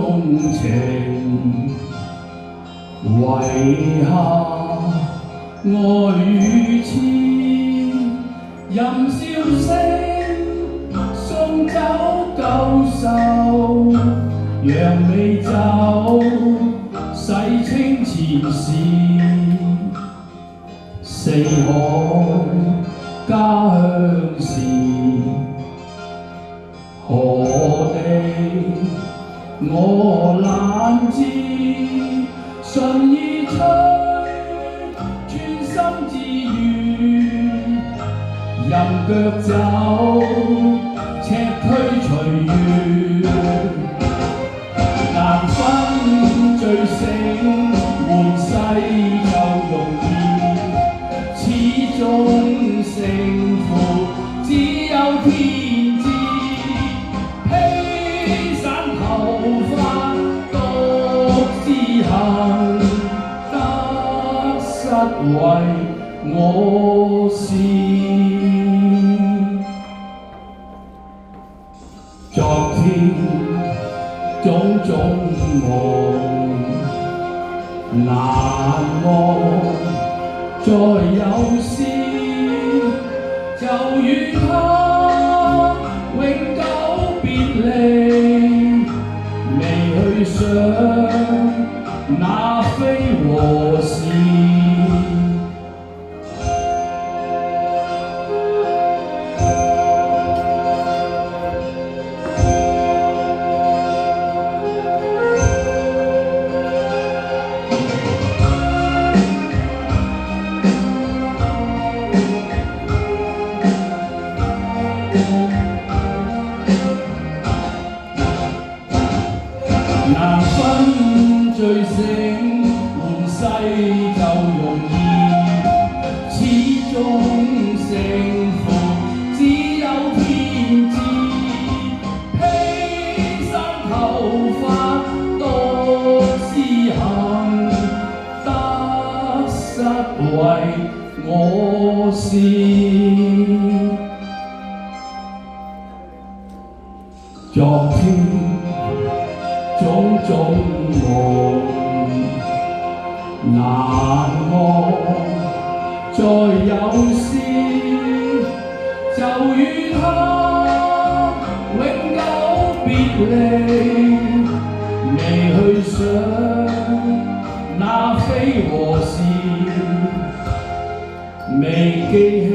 動情，遺下愛與痴，任笑聲送走舊愁，讓美酒洗清前事，四海家鄉事，何地我懶知，順意吹，專心自願，任腳走，尺推隨緣，難分醉醒換世就容易，始終勝負只有天知。披散頭髮獨自行，得失為我事。昨天種種夢難忘，再有詩就與他永久別離，未去想那非和事。難分醉醒換世就容易，始終勝負只有天知。披散頭髮獨自行，得失為我事。昨天種種夢難忘，再有詩就與他永久別離，未去想那非和事，未記起